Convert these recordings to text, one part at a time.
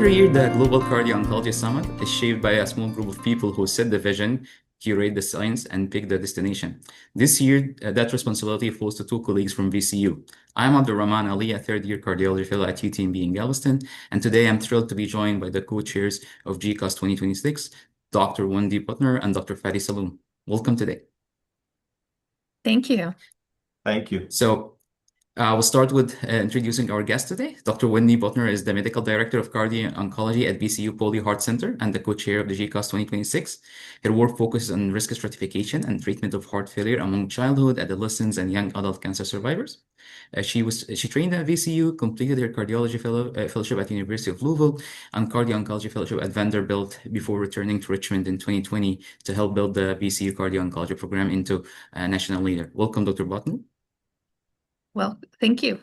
Every year, the Global Cardio-Oncology Summit is shaped by a small group of people who set the vision, curate the science, and pick the destination. This year, that responsibility falls to two colleagues from VCU. I'm Abdelrahmen Ali, a third-year cardiology fellow at UTMB in Galveston, and today I'm thrilled to be joined by the co-chairs of GCOS 2026, Dr. Wendy Bottinor and Dr. Fadi Salloum. Welcome today. Thank you. Thank you. We'll start with introducing our guest today. Dr. Wendy Bottinor is the Medical Director of Cardio-Oncology at VCU Poly Heart Center and the co-chair of the GCOS 2026. Her work focuses on risk stratification and treatment of heart failure among childhood, adolescents, and young adult cancer survivors. She trained at VCU, completed her cardiology fellowship at the University of Louisville, and cardio-oncology fellowship at Vanderbilt before returning to Richmond in 2020 to help build the VCU cardio-oncology program into a national leader. Welcome, Dr. Bottinor. Well, thank you.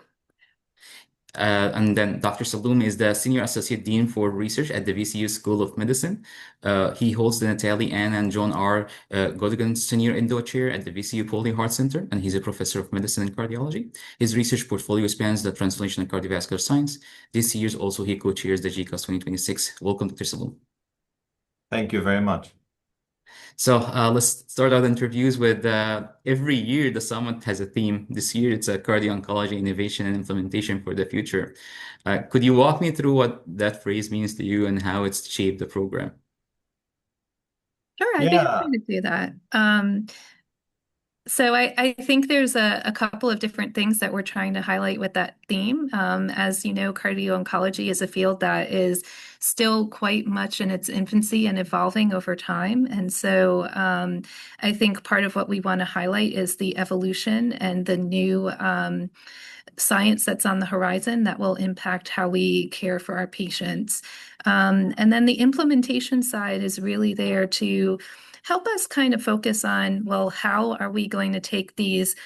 And then Dr. Salloum is the Senior Associate Dean for Research at the VCU School of Medicine. He holds the Natalie Ann and John R. Godigan Senior Endo Chair at the VCU Poly Heart Center, and he's a professor of medicine and cardiology. His research portfolio spans the translational cardiovascular science. This year also he co-chairs the GCOS 2026. Welcome, Dr. Salloum. Thank you very much. So let's start our interviews with every year the summit has a theme. This year it's a cardio-oncology innovation and implementation for the future. Could you walk me through what that phrase means to you and how it's shaped the program? Sure, I'd be happy to do that. So I think there's a couple of different things that we're trying to highlight with that theme. As you know, cardio-oncology is a field that is still quite much in its infancy and evolving over time. And so I think part of what we want to highlight is the evolution and the new science that's on the horizon that will impact how we care for our patients. And then the implementation side is really there to help us kind of focus on, well, how are we going to take these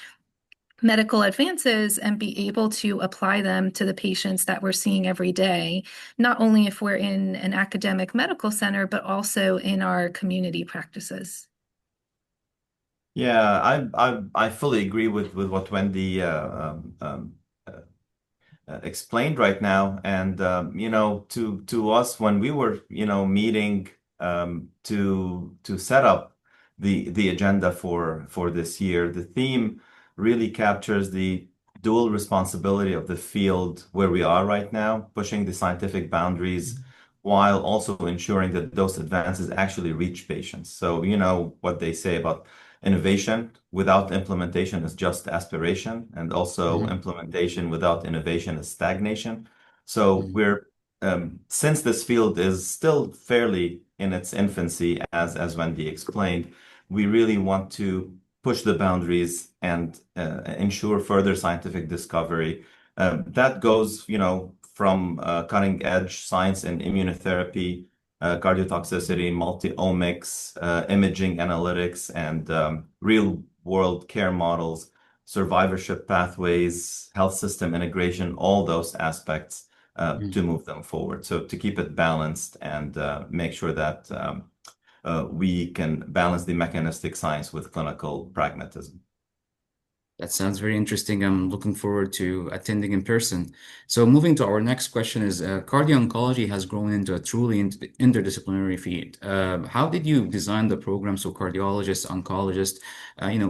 medical advances and be able to apply them to the patients that we're seeing every day, not only if we're in an academic medical center, but also in our community practices. Yeah, I fully agree with what Wendy explained right now. And to us, when we were meeting to set up the agenda for this year, the theme really captures the dual responsibility of the field where we are right now, pushing the scientific boundaries while also ensuring that those advances actually reach patients. So what they say about innovation without implementation is just aspiration, and also implementation without innovation is stagnation. So we're since this field is still fairly in its infancy, as Wendy explained, we really want to push the boundaries and ensure further scientific discovery. That goes, from cutting-edge science in immunotherapy, cardiotoxicity, multi-omics, imaging analytics, and real-world care models, survivorship pathways, health system integration, all those aspects to move them forward. So to keep it balanced and make sure that we can balance the mechanistic science with clinical pragmatism. That sounds very interesting. I'm looking forward to attending in person. So moving to our next question is, cardio-oncology has grown into a truly interdisciplinary field. How did you design the program so cardiologists, oncologists,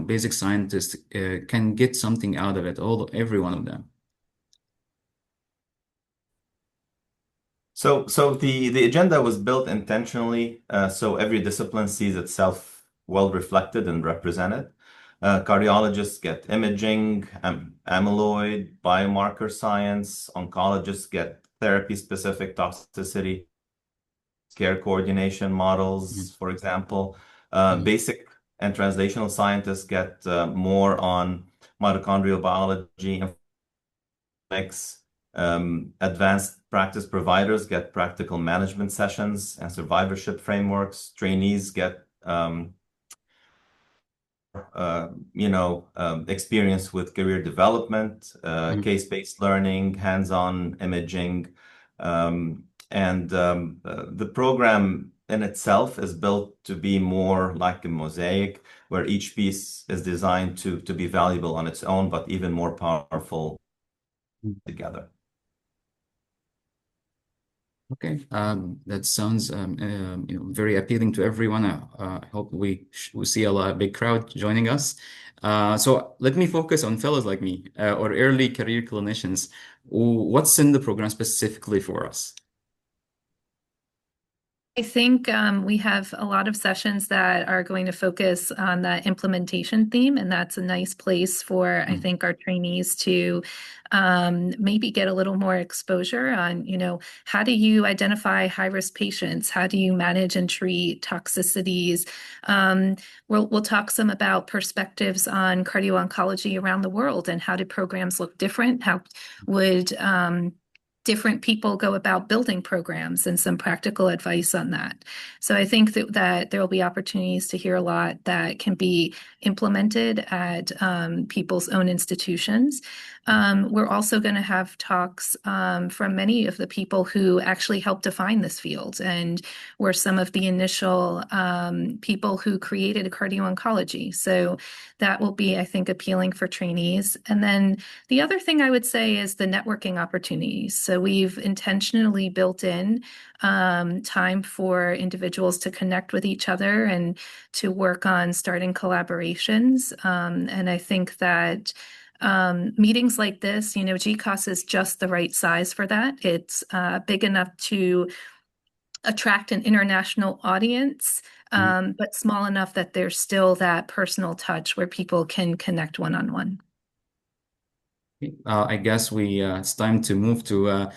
basic scientists can get something out of it, every one of them? So the agenda was built intentionally so every discipline sees itself well reflected and represented. Cardiologists get imaging, amyloid, biomarker science. Oncologists get therapy-specific toxicity, care coordination models, for example. Basic and translational scientists get more on mitochondrial biology, advanced practice providers get practical management sessions and survivorship frameworks. Trainees get experience with career development, case-based learning, hands-on imaging. And the program in itself is built to be more like a mosaic, where each piece is designed to be valuable on its own, but even more powerful together. Okay, that sounds very appealing to everyone. I hope we see a big crowd joining us. So let me focus on fellows like me or early career clinicians. What's in the program specifically for us? I think we have a lot of sessions that are going to focus on that implementation theme, and that's a nice place for, I think, our trainees to maybe get a little more exposure on, how do you identify high-risk patients? How do you manage and treat toxicities? We'll talk some about perspectives on cardio-oncology around the world and how do programs look different? How would different people go about building programs and some practical advice on that. So I think that there will be opportunities to hear a lot that can be implemented at people's own institutions. We're also going to have talks from many of the people who actually helped define this field and were some of the initial people who created cardio-oncology. So that will be, I think, appealing for trainees. And then the other thing I would say is the networking opportunities. So we've intentionally built in time for individuals to connect with each other and to work on starting collaborations. And I think that meetings like this, GCOS is just the right size for that. It's big enough to attract an international audience, but small enough that there's still that personal touch where people can connect one-on-one. I guess it's time to move to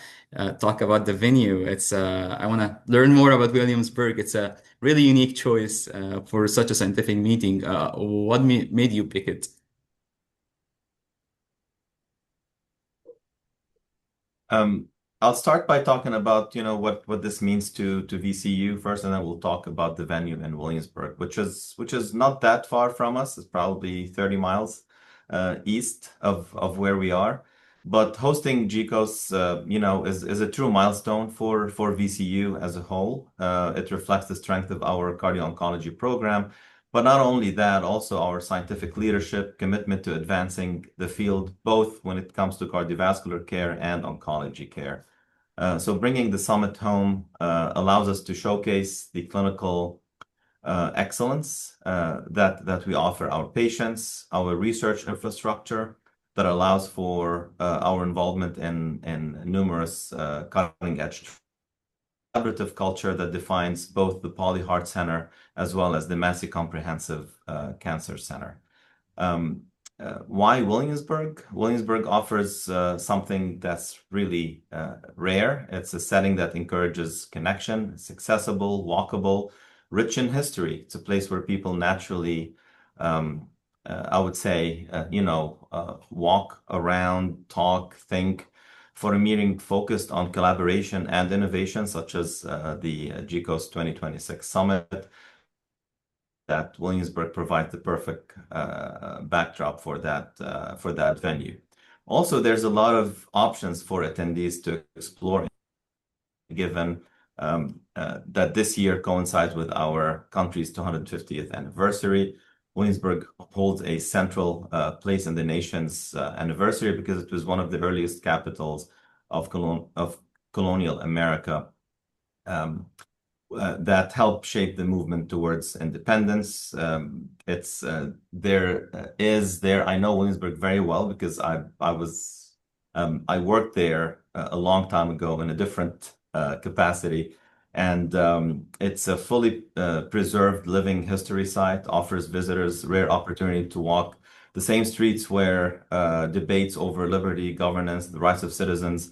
talk about the venue. I want to learn more about Williamsburg. It's a really unique choice for such a scientific meeting. What made you pick it? I'll start by talking about, what this means to VCU first, and then we'll talk about the venue in Williamsburg, which is not that far from us. It's probably 30 miles east of where we are. But hosting GCOS, is a true milestone for VCU as a whole. It reflects the strength of our cardio-oncology program. But not only that, also our scientific leadership, commitment to advancing the field, both when it comes to cardiovascular care and oncology care. So bringing the summit home allows us to showcase the clinical excellence that we offer our patients, our research infrastructure that allows for our involvement in numerous cutting-edge collaborative culture that defines both the Poly Heart Center as well as the Massey Comprehensive Cancer Center. Why Williamsburg? Williamsburg offers something that's really rare. It's a setting that encourages connection. It's accessible, walkable, rich in history. It's a place where people naturally, I would say, walk around, talk, think, for a meeting focused on collaboration and innovation, such as the GCOS 2026 Summit, that Williamsburg provides the perfect backdrop for that venue. Also, there's a lot of options for attendees to explore, given that this year coincides with our country's 250th anniversary. Williamsburg holds a central place in the nation's anniversary because it was one of the earliest capitals of colonial America that helped shape the movement towards independence. I know Williamsburg very well because I worked there a long time ago in a different capacity. And it's a fully preserved living history site, offers visitors rare opportunity to walk the same streets where debates over liberty, governance, the rights of citizens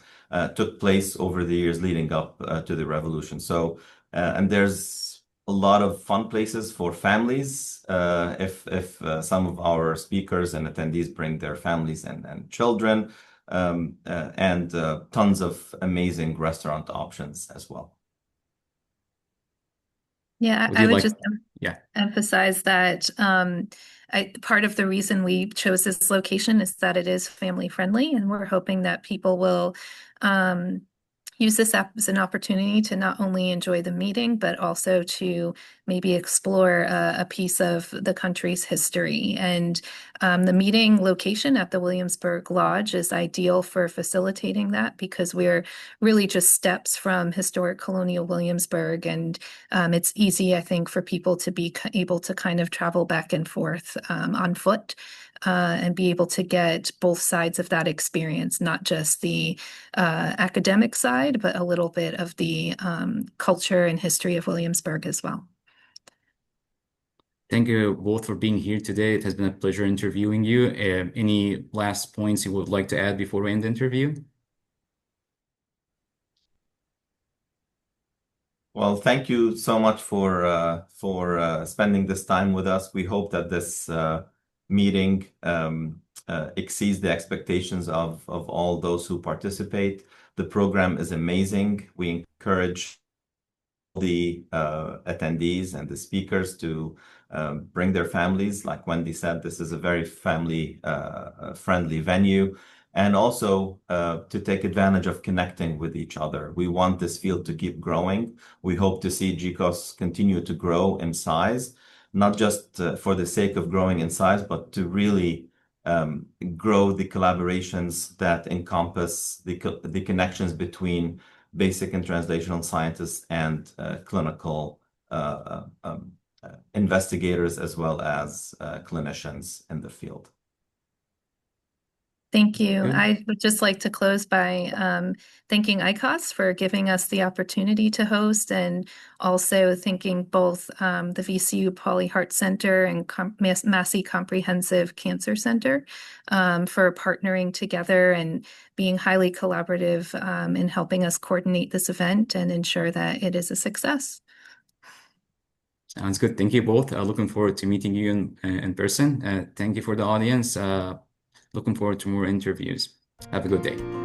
took place over the years leading up to the revolution. So, and there's a lot of fun places for families if some of our speakers and attendees bring their families and children, and tons of amazing restaurant options as well. Yeah, Would I you would like? just Yeah. emphasize that part of the reason we chose this location is that it is family friendly, and we're hoping that people will use this as an opportunity to not only enjoy the meeting, but also to maybe explore a piece of the country's history. And the meeting location at the Williamsburg Lodge is ideal for facilitating that because we're really just steps from historic colonial Williamsburg. And it's easy, I think, for people to be able to kind of travel back and forth on foot. And be able to get both sides of that experience, not just the academic side, but a little bit of the culture and history of Williamsburg as well. Thank you both for being here today. It has been a pleasure interviewing you. Any last points you would like to add before we end the interview? Well, thank you so much for spending this time with us. We hope that this meeting exceeds the expectations of all those who participate. The program is amazing. We encourage the attendees and the speakers to bring their families. Like Wendy said, this is a very family friendly venue, and also to take advantage of connecting with each other. We want this field to keep growing. We hope to see GCOS continue to grow in size, not just for the sake of growing in size, but to really grow the collaborations that encompass the connections between basic and translational scientists and clinical investigators, as well as clinicians in the field. Thank you. Good. I would just like to close by thanking ICOS for giving us the opportunity to host, and also thanking both the VCU Pauli Heart Center and Massey Comprehensive Cancer Center for partnering together and being highly collaborative in helping us coordinate this event and ensure that it is a success. Sounds good. Thank you both. Looking forward to meeting you in person. Thank you for the audience. Looking forward to more interviews. Have a good day.